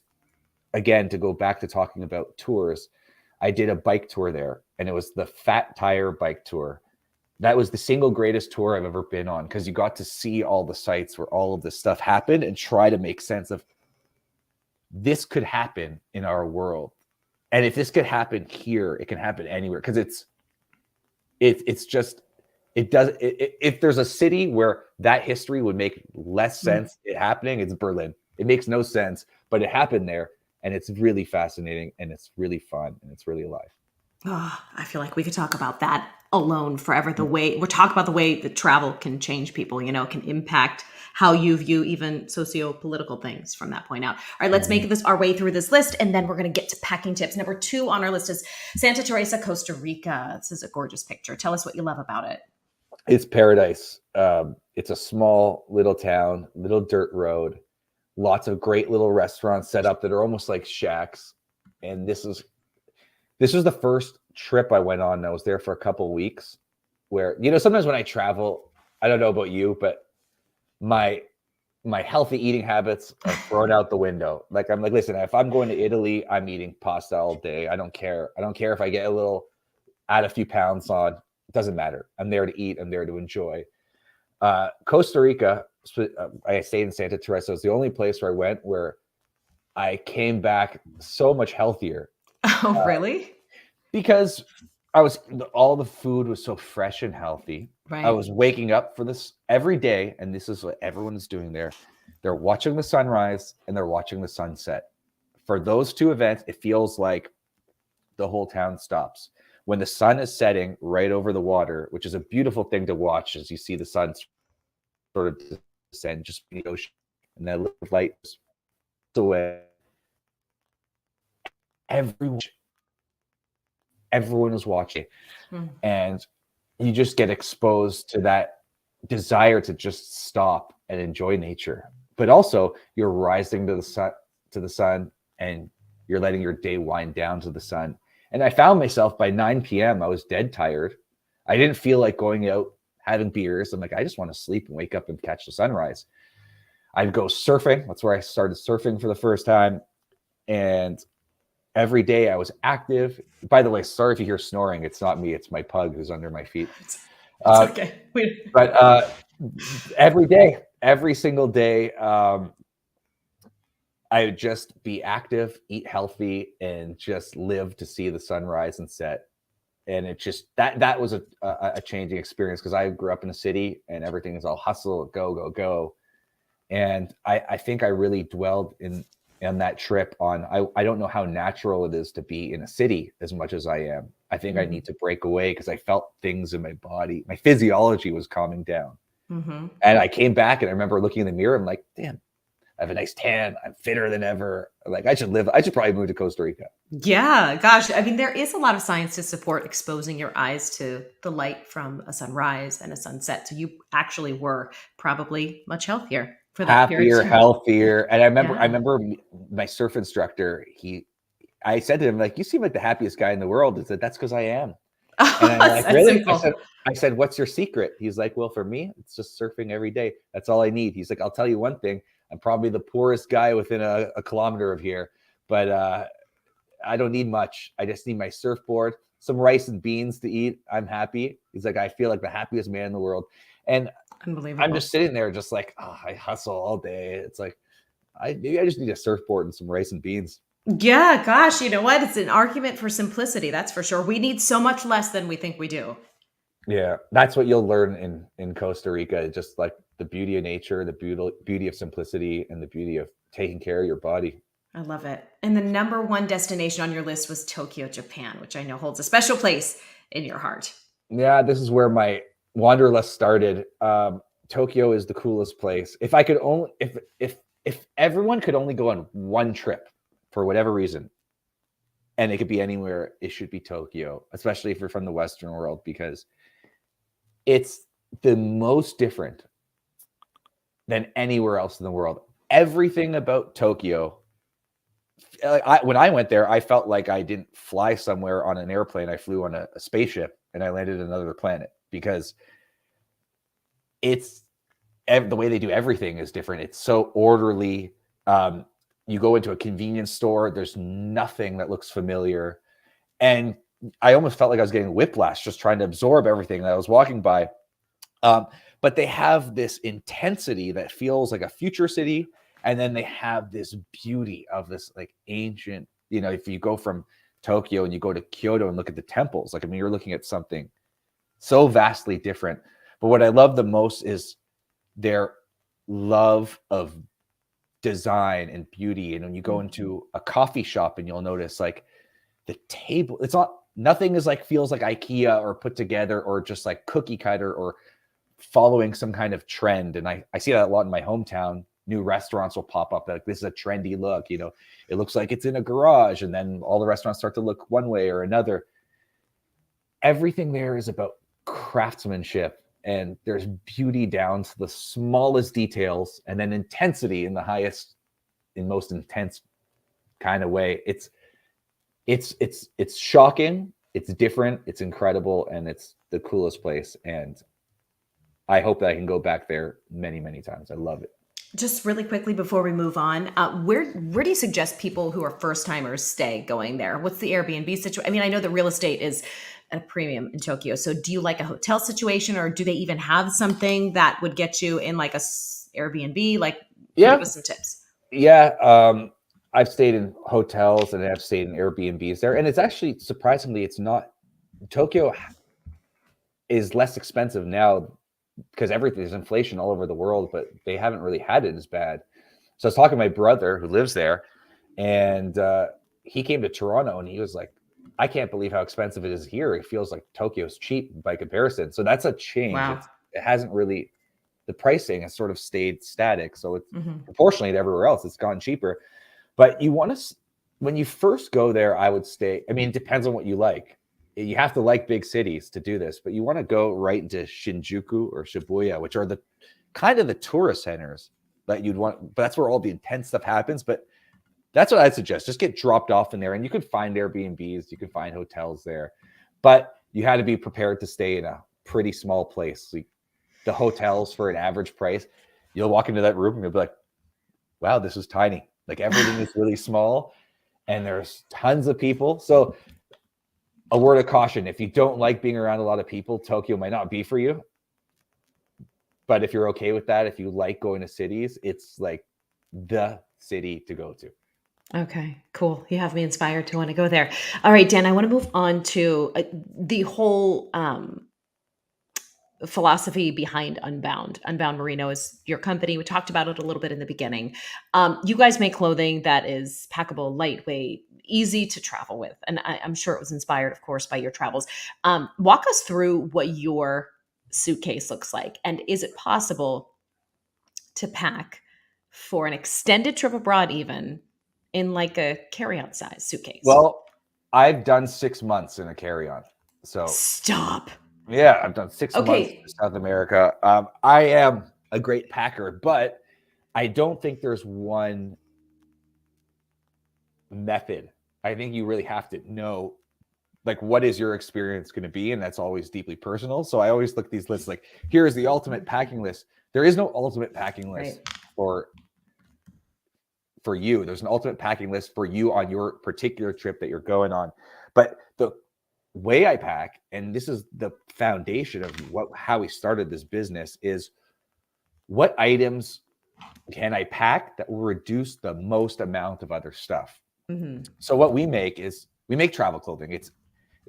again, to go back to talking about tours, I did a bike tour there, and it was the Fat Tire bike tour. That was the single greatest tour I've ever been on, because you got to see all the sites where all of this stuff happened and try to make sense of this could happen in our world. And if this could happen here, it can happen anywhere. Because it's just, it does. If there's a city where that history would make less sense it happening, it's Berlin. It makes no sense, but it happened there, and it's really fascinating, and it's really fun, and it's really alive. Oh, I feel like we could talk about that alone forever. The way we're talking about the way that travel can change people, can impact how you view even socio-political things from that point out. All right, let's make this our way through this list, and then we're going to get to packing tips. Number 2 on our list is Santa Teresa, Costa Rica. This is a gorgeous picture. Tell us what you love about it. It's paradise. It's a small little town, little dirt road, lots of great little restaurants set up that are almost like shacks. And this was the first trip I went on. I was there for a couple of weeks where, sometimes when I travel, I don't know about you, but my healthy eating habits are thrown out the window. Like, I'm like, listen, if I'm going to Italy, I'm eating pasta all day. I don't care. I don't care if I get add a few pounds on. It doesn't matter. I'm there to eat. I'm there to enjoy. Costa Rica, I stayed in Santa Teresa. It was the only place where I went where I came back so much healthier. Oh, really? Because all the food was so fresh and healthy. Right. I was waking up for this every day, and this is what everyone is doing there. They're watching the sunrise and they're watching the sunset. For those 2 events, it feels like the whole town stops. When the sun is setting right over the water, which is a beautiful thing to watch as you see the sun sort of descend just in the ocean, and that little light goes away. Everyone is watching, and you just get exposed to that desire to just stop and enjoy nature. But also, you're rising to the sun, and you're letting your day wind down to the sun. And I found myself by 9 p.m. I was dead tired. I didn't feel like going out having beers. I'm like, I just want to sleep and wake up and catch the sunrise. I'd go surfing. That's where I started surfing for the first time, and every day I was active. By the way, sorry if you hear snoring. It's not me. It's my pug who's under my feet. It's okay. But every day, every single day, I would just be active, eat healthy, and just live to see the sunrise and set. And it just, that was a changing experience, because I grew up in a city and everything is all hustle, go, go, go. And I think I really dwelled in that trip on, I don't know how natural it is to be in a city as much as I am. I think I need to break away, because I felt things in my body. My physiology was calming down. And I came back and I remember looking in the mirror. I'm like, damn, I have a nice tan. I'm fitter than ever. Like, I should probably move to Costa Rica. Yeah, gosh. I mean, there is a lot of science to support exposing your eyes to the light from a sunrise and a sunset. So you actually were probably much healthier for that period. Healthier. And I remember my surf instructor, I said to him, like, you seem like the happiest guy in the world. He said, that's because I am. And I'm like, really? I said, what's your secret? He's like, well, for me, it's just surfing every day. That's all I need. He's like, I'll tell you one thing. I'm probably the poorest guy within a kilometer of here, but I don't need much. I just need my surfboard, some rice and beans to eat. I'm happy. He's like, I feel like the happiest man in the world. And unbelievable. I'm just sitting there just like, I hustle all day. It's like, maybe I just need a surfboard and some rice and beans. Yeah, gosh, you know what? It's an argument for simplicity. That's for sure. We need so much less than we think we do. Yeah, that's what you'll learn in Costa Rica. Just like the beauty of nature, the beauty of simplicity, and the beauty of taking care of your body. I love it. And the number 1 destination on your list was Tokyo, Japan, which I know holds a special place in your heart. Yeah, this is where my wanderlust started. Tokyo is the coolest place. If I could only, if everyone could only go on one trip for whatever reason, and it could be anywhere, it should be Tokyo, especially if you're from the Western world, because it's the most different than anywhere else in the world. Everything about Tokyo, when I went there, I felt like I didn't fly somewhere on an airplane. I flew on a spaceship and I landed on another planet, because it's the way they do everything is different. It's so orderly. You go into a convenience store, there's nothing that looks familiar. And I almost felt like I was getting whiplash just trying to absorb everything that I was walking by. But they have this intensity that feels like a future city, And then they have this beauty of this like ancient, if you go from Tokyo and you go to Kyoto and look at the temples, like, I mean, you're looking at something so vastly different. But what I love the most is their love of design and beauty. And when you go into a coffee shop and you'll notice like the table, nothing is like, feels like IKEA or put together or just like cookie cutter or following some kind of trend. And I see that a lot in my hometown. New restaurants will pop up like, this is a trendy look, it looks like it's in a garage, and then all the restaurants start to look one way or another. Everything there is about craftsmanship, and there's beauty down to the smallest details, and then intensity in the most intense kind of way. It's shocking, it's different, it's incredible, and it's the coolest place. And I hope that I can go back there many, many times. I love it. Just really quickly before we move on, where do you suggest people who are first timers stay going there? What's the Airbnb situation? I mean, I know that real estate is at a premium in Tokyo. So do you like a hotel situation, or do they even have something that would get you in like a Airbnb? Like, give us some tips. Yeah. I've stayed in hotels and I've stayed in Airbnbs there. And it's actually, surprisingly, it's not, Tokyo is less expensive now because there's inflation all over the world, but they haven't really had it as bad. So I was talking to my brother who lives there, and he came to Toronto and he was like, I can't believe how expensive it is here. It feels like Tokyo's cheap by comparison. So that's a change. Wow. It hasn't really, the pricing has sort of stayed static. So it's proportionally to everywhere else, it's gone cheaper. But when you first go there, I would stay, I mean, it depends on what you like. You have to like big cities to do this, but you want to go right into Shinjuku or Shibuya, which are the kind of the tourist centers that you'd want, but that's where all the intense stuff happens. But that's what I'd suggest. Just get dropped off in there, and you can find Airbnbs, you can find hotels there, but you had to be prepared to stay in a pretty small place. Like the hotels for an average price, you'll walk into that room and you'll be like, wow, this is tiny. Like everything is really small and there's tons of people. So a word of caution, if you don't like being around a lot of people, Tokyo might not be for you. But if you're okay with that, if you like going to cities, it's like the city to go to. Okay, cool. You have me inspired to want to go there. All right, Dan, I want to move on to the whole philosophy behind Unbound. Unbound Merino is your company. We talked about it a little bit in the beginning. You guys make clothing that is packable, lightweight, easy to travel with. And I'm sure it was inspired, of course, by your travels. Walk us through what your suitcase looks like. And is it possible to pack for an extended trip abroad, even in like a carry-on size suitcase? Well, I've done 6 months in a carry-on. So stop. Yeah, I've done 6 months in South America. I am a great packer, but I don't think there's one method. I think you really have to know, like, what is your experience going to be? And that's always deeply personal. So I always look at these lists like, here's the ultimate packing list. There is no ultimate packing list for you. There's an ultimate packing list for you on your particular trip that you're going on. But the way I pack, and this is the foundation of how we started this business, is what items can I pack that will reduce the most amount of other stuff. So what we make is we make travel clothing. It's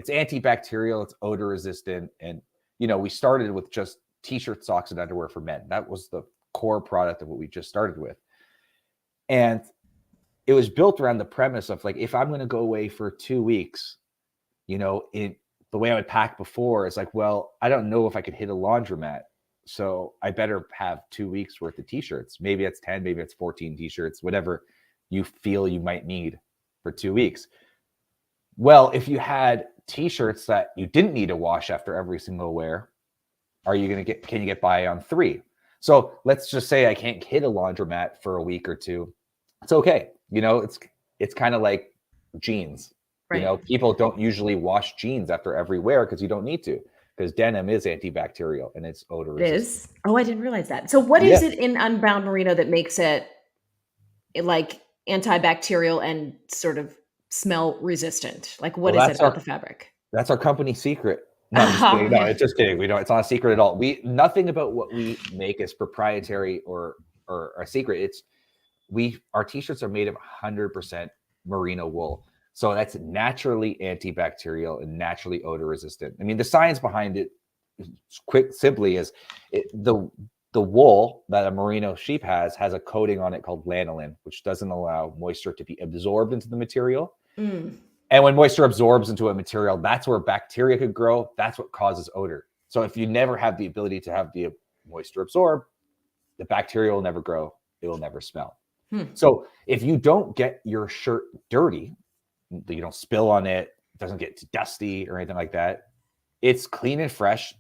antibacterial, it's odor resistant, and we started with just t-shirts, socks, and underwear for men. That was the core product of what we just started with, and it was built around the premise of like, if I'm going to go away for 2 weeks, the way I would pack before is like, well, I don't know if I could hit a laundromat, so I better have 2 weeks worth of t-shirts. Maybe it's 10, maybe it's 14 t-shirts, whatever you feel you might need for 2 weeks. Well, if you had t-shirts that you didn't need to wash after every single wear, can you get by on 3? So let's just say I can't hit a laundromat for a week or 2. It's okay. It's kind of like jeans. Right. People don't usually wash jeans after every wear because you don't need to, because denim is antibacterial and it's odor resistant. It is? Oh, I didn't realize that. So what is it in Unbound Merino that makes it like antibacterial and sort of smell resistant? Like, what is it about the fabric? That's our company secret. No, I'm just kidding. No, it's just kidding. It's not a secret at all. Nothing about what we make is proprietary or a secret. our t-shirts are made of 100% merino wool. So that's naturally antibacterial and naturally odor resistant. I mean, the science behind it, simply, is the wool that a merino sheep has a coating on it called lanolin, which doesn't allow moisture to be absorbed into the material. Mm. And when moisture absorbs into a material, that's where bacteria could grow. That's what causes odor. So if you never have the ability to have the moisture absorb, the bacteria will never grow. It will never smell. So if you don't get your shirt dirty, you don't spill on it, it doesn't get dusty or anything like that, it's clean and fresh,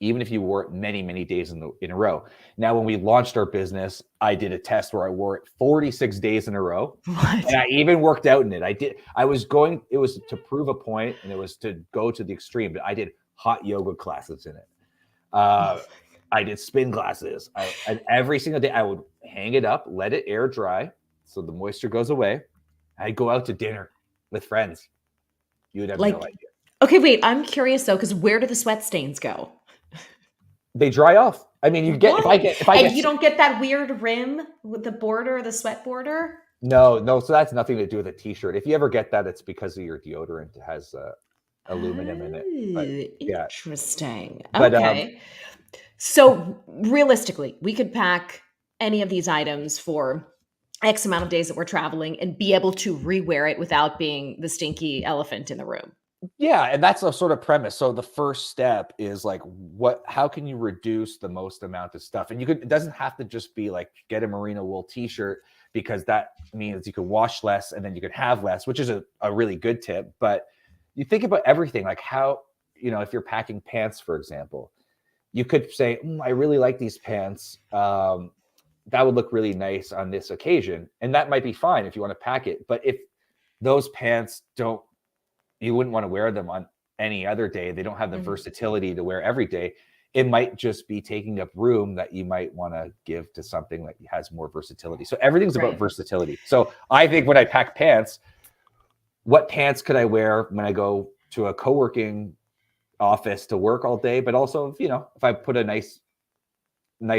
even if you wore it many, many days in a row. Now, when we launched our business, I did a test where I wore it 46 days in a row. What? And I even worked out in it. It was to prove a point, and it was to go to the extreme, but I did hot yoga classes in it. I did spin classes. And every single day I would hang it up, let it air dry so the moisture goes away. I'd go out to dinner with friends. You would have no idea. Okay, wait, I'm curious though, because where do the sweat stains go? They dry off. I mean, you get, and you don't get that weird rim with the border, the sweat border? No. So that's nothing to do with a t-shirt. If you ever get that, it's because of your deodorant. It has aluminum in it. But, yeah. Interesting. But, okay. So realistically, we could pack any of these items for X amount of days that we're traveling and be able to rewear it without being the stinky elephant in the room. Yeah, and that's a sort of premise. So the first step is like, how can you reduce the most amount of stuff? And it doesn't have to just be like get a merino wool t-shirt, because that means you can wash less and then you can have less, which is a really good tip. But you think about everything, like how, if you're packing pants, for example, you could say, I really like these pants. That would look really nice on this occasion. And that might be fine if you want to pack it. But if those pants you wouldn't want to wear them on any other day, they don't have the versatility to wear every day, it might just be taking up room that you might want to give to something that has more versatility. So everything's about versatility. So I think when I pack pants, what pants could I wear when I go to a co-working office to work all day? But also, if I put a nice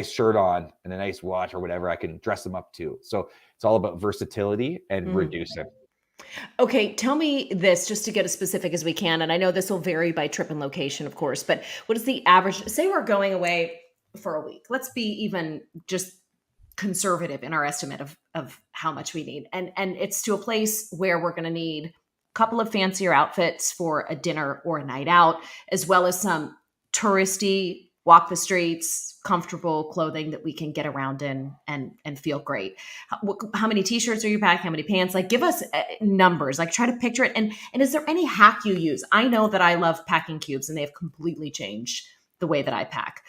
shirt on and a nice watch or whatever, I can dress them up too. So it's all about versatility and reducing. Okay, tell me this just to get as specific as we can. And I know this will vary by trip and location, of course, but what is the average? Say we're going away for a week. Let's be even just conservative in our estimate of how much we need. And it's to a place where we're going to need a couple of fancier outfits for a dinner or a night out, as well as some touristy, walk the streets, comfortable clothing that we can get around in and feel great. How many t-shirts are you packing? How many pants? Like, give us numbers, like try to picture it. And is there any hack you use? I know that I love packing cubes and they have completely changed the way that I pack.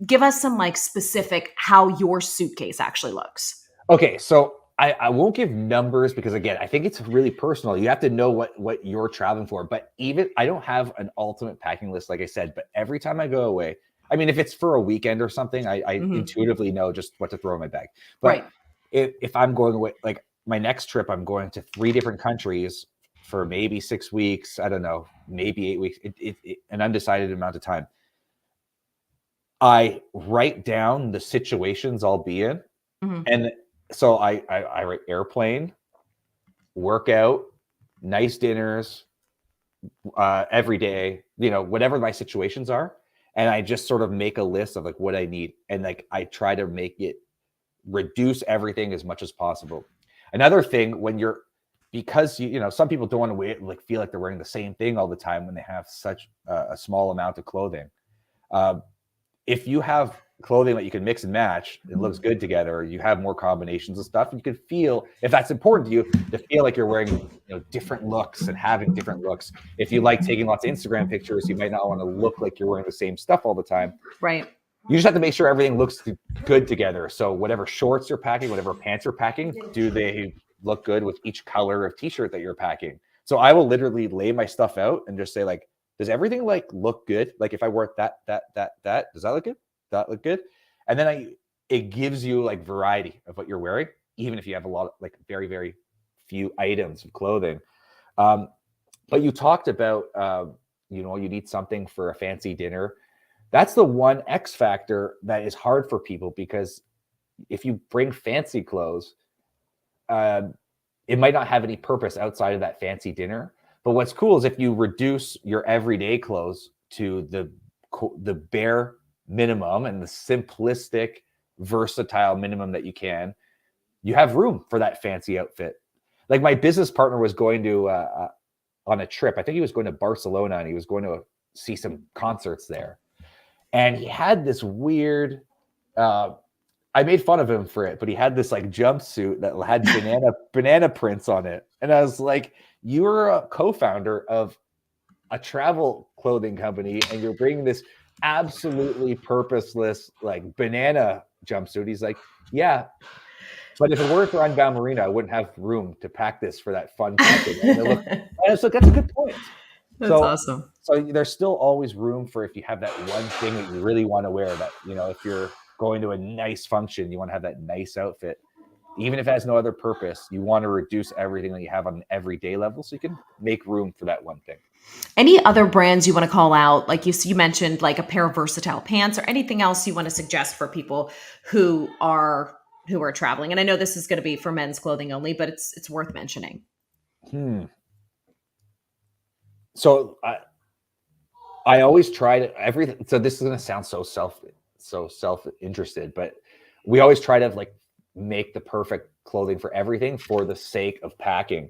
Give us some like specific how your suitcase actually looks. Okay. So I won't give numbers because, again, I think it's really personal. You have to know what you're traveling for. But even I don't have an ultimate packing list, like I said, but every time I go away, I mean, if it's for a weekend or something, I intuitively know just what to throw in my bag. But if I'm going away, like my next trip, I'm going to 3 different countries for maybe 6 weeks. I don't know, maybe 8 weeks, an undecided amount of time. I write down the situations I'll be in. And so I write airplane, workout, nice dinners, every day, whatever my situations are. And I just sort of make a list of like what I need. And like, I try to make it reduce everything as much as possible. Another thing, because some people don't want to feel like they're wearing the same thing all the time when they have such a small amount of clothing. If you have clothing that you can mix and match, it looks good together, you have more combinations of stuff, and you can feel, if that's important to you, to feel like you're wearing different looks and having different looks. If you like taking lots of Instagram pictures, you might not want to look like you're wearing the same stuff all the time. Right. You just have to make sure everything looks good together. So whatever shorts you're packing, whatever pants you're packing, do they look good with each color of t-shirt that you're packing? So I will literally lay my stuff out and just say, like, does everything like look good? Like if I wear that, does that look good? That look good? And then it gives you like variety of what you're wearing, even if you have a lot of like very, very few items of clothing. But you talked about, you need something for a fancy dinner. That's the one X factor that is hard for people, because if you bring fancy clothes, it might not have any purpose outside of that fancy dinner. But what's cool is if you reduce your everyday clothes to the bare minimum and the simplistic, versatile minimum that you have room for that fancy outfit. Like my business partner was going to on a trip. I think he was going to Barcelona and he was going to see some concerts there. And he had this weird, I made fun of him for it, but he had this like jumpsuit that had banana prints on it. And I was like, you're a co-founder of a travel clothing company and you're bringing this absolutely purposeless like banana jumpsuit. He's like, yeah, but if it weren't for Unbound Merino, I wouldn't have room to pack this for that fun camping. And that's a good point. That's awesome. So there's still always room for if you have that one thing that you really want to wear, that, if you're going to a nice function, you want to have that nice outfit. Even if it has no other purpose, you want to reduce everything that you have on an everyday level so you can make room for that one thing. Any other brands you want to call out? Like you mentioned, like a pair of versatile pants or anything else you want to suggest for people who are traveling? And I know this is going to be for men's clothing only, but it's worth mentioning. So I always try to everything. So this is going to sound so self-interested, but we always try to like make the perfect clothing for everything for the sake of packing.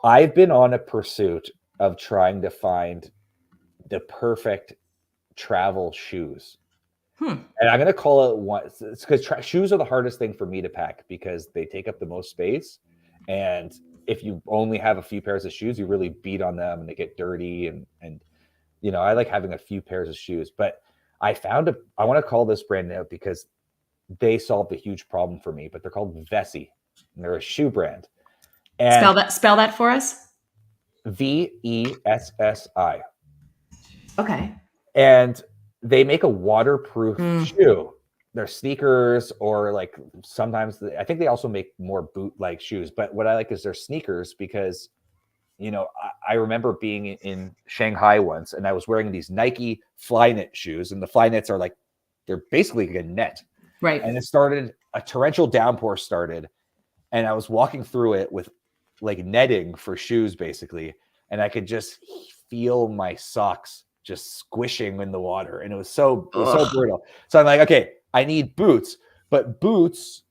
I've been on a pursuit of trying to find the perfect travel shoes. And I'm going to call it one. It's because shoes are the hardest thing for me to pack because they take up the most space. And if you only have a few pairs of shoes, you really beat on them and they get dirty. And I like having a few pairs of shoes. But I want to call this brand out because they solved a huge problem for me. But they're called Vessi. And they're a shoe brand. And spell that for us. Vessi. Okay. And they make a waterproof shoe. They're sneakers, or like sometimes I think they also make more boot-like shoes. But what I like is their sneakers because, I remember being in Shanghai once and I was wearing these Nike Flyknit shoes, and the Flyknits are they're basically like a net. Right. And a torrential downpour started, and I was walking through it with like netting for shoes basically. And I could just feel my socks just squishing in the water, and it was so brutal. So I'm like, okay, I need boots, but boots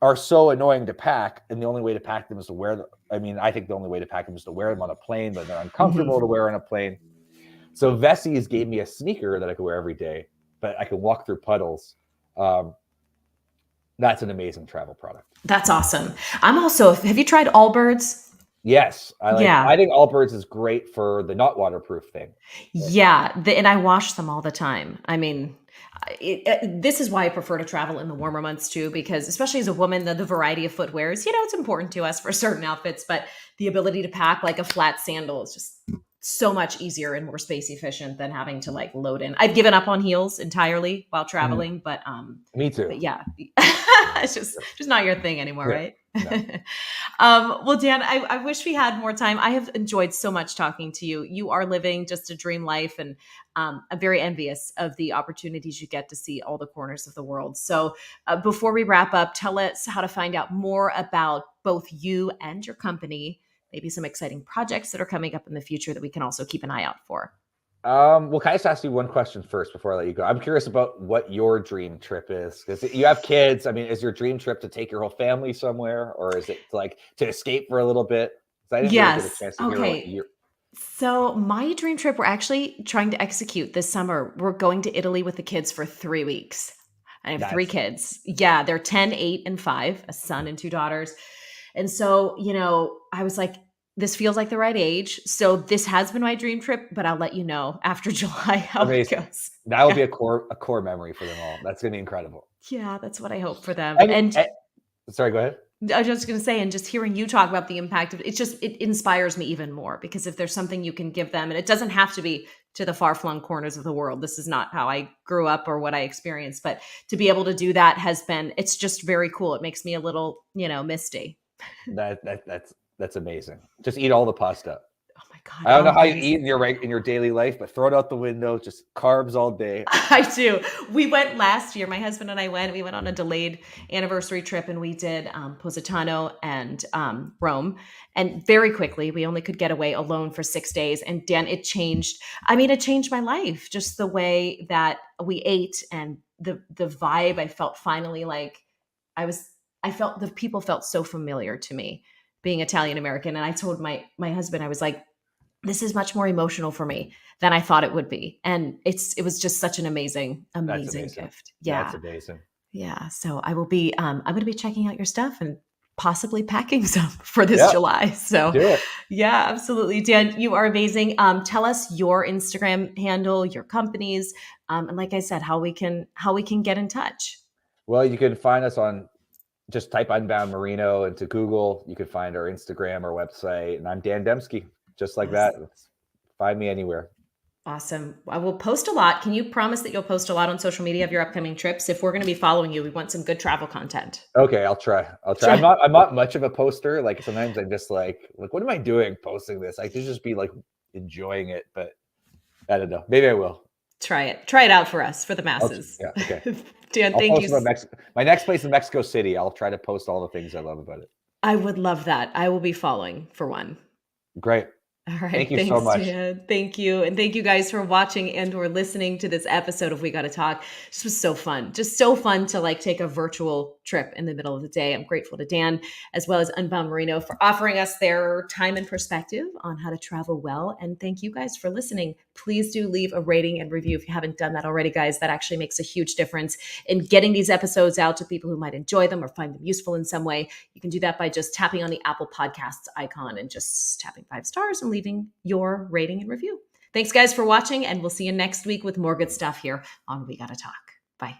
are so annoying to pack, and the only way to pack them is to wear them. I mean, I think the only way to pack them is to wear them on a plane, but they're uncomfortable to wear on a plane. So Vessi's gave me a sneaker that I could wear every day, but I can walk through puddles. That's an amazing travel product. That's awesome. Have you tried Allbirds? Yes. I think Allbirds is great for the not waterproof thing. Yeah. And I wash them all the time. I mean, this is why I prefer to travel in the warmer months too, because especially as a woman, the variety of footwear is, it's important to us for certain outfits, but the ability to pack like a flat sandal is just so much easier and more space efficient than having to like load in. I've given up on heels entirely while traveling, but me too. But yeah, it's just not your thing anymore, right? No. Well, Dan, I wish we had more time. I have enjoyed so much talking to you. You are living just a dream life, and I'm very envious of the opportunities you get to see all the corners of the world. So before we wrap up, tell us how to find out more about both you and your company, maybe some exciting projects that are coming up in the future that we can also keep an eye out for. Well, can I just ask you one question first before I let you go? I'm curious about what your dream trip is, because you have kids. I mean, is your dream trip to take your whole family somewhere, or is it like to escape for a little bit? I didn't really get a chance to hear So my dream trip, we're actually trying to execute this summer. We're going to Italy with the kids for 3 weeks. I have 3 kids. Yeah, they're 10, 8, and 5, a son and 2 daughters. And so, I was like, this feels like the right age. So this has been my dream trip, but I'll let you know after July how it goes. That will be a core memory for them all. That's going to be incredible. Yeah, that's what I hope for them. Sorry, go ahead. I was just going to say, and just hearing you talk about the impact of it inspires me even more, because if there's something you can give them, and it doesn't have to be to the far-flung corners of the world. This is not how I grew up or what I experienced, but to be able to do that it's just very cool. It makes me a little, misty. That's amazing. Just eat all the pasta. Oh my God, I don't know how you allergies. eat in your daily life, but throw it out the window. Just carbs all day. I do. We went last year. My husband and I went. We went on a delayed anniversary trip, and we did Positano and Rome. And very quickly, we only could get away alone for 6 days. And Dan, it changed. I mean, it changed my life. Just the way that we ate and the vibe. I felt finally like I was. I felt the people felt so familiar to me, being Italian American. And I told my husband, I was like, this is much more emotional for me than I thought it would be. And it was just such an amazing, That's amazing amazing. gift. That's Yeah. amazing. Yeah. So I'm going to be checking out your stuff and possibly packing some for this Yeah, July. So do it. yeah, absolutely. Dan, you are amazing. Tell us your Instagram handle, your companies. And like I said, how we can get in touch. Well, you can find us on just type Unbound Merino into Google. You can find our Instagram, our website, and I'm Dan Demsky. Just like that. Awesome. Find me anywhere. Awesome. I will post a lot. Can you promise that you'll post a lot on social media of your upcoming trips? If we're going to be following you, we want some good travel content. Okay, I'll try. Sure. I'm not much of a poster. Like sometimes I'm just like, what am I doing posting this? I could just be like enjoying it, but I don't know. Maybe I will. Try it. Try it out for us, for the masses. Yeah, okay. Dan, I'll thank you. post about my next place in Mexico City. I'll try to post all the things I love about it. I would love that. I will be following for one. Great. All right. Thank you so Thanks, much. Dan. Thank you. And thank you guys for watching and or listening to this episode of We Gotta Talk. This was so fun. Just so fun to like take a virtual trip in the middle of the day. I'm grateful to Dan as well as Unbound Merino for offering us their time and perspective on how to travel well. And thank you guys for listening. Please do leave a rating and review if you haven't done that already, guys. That actually makes a huge difference in getting these episodes out to people who might enjoy them or find them useful in some way. You can do that by just tapping on the Apple Podcasts icon and just tapping 5 stars and leaving your rating and review. Thanks, guys, for watching, and we'll see you next week with more good stuff here on We Gotta Talk. Bye.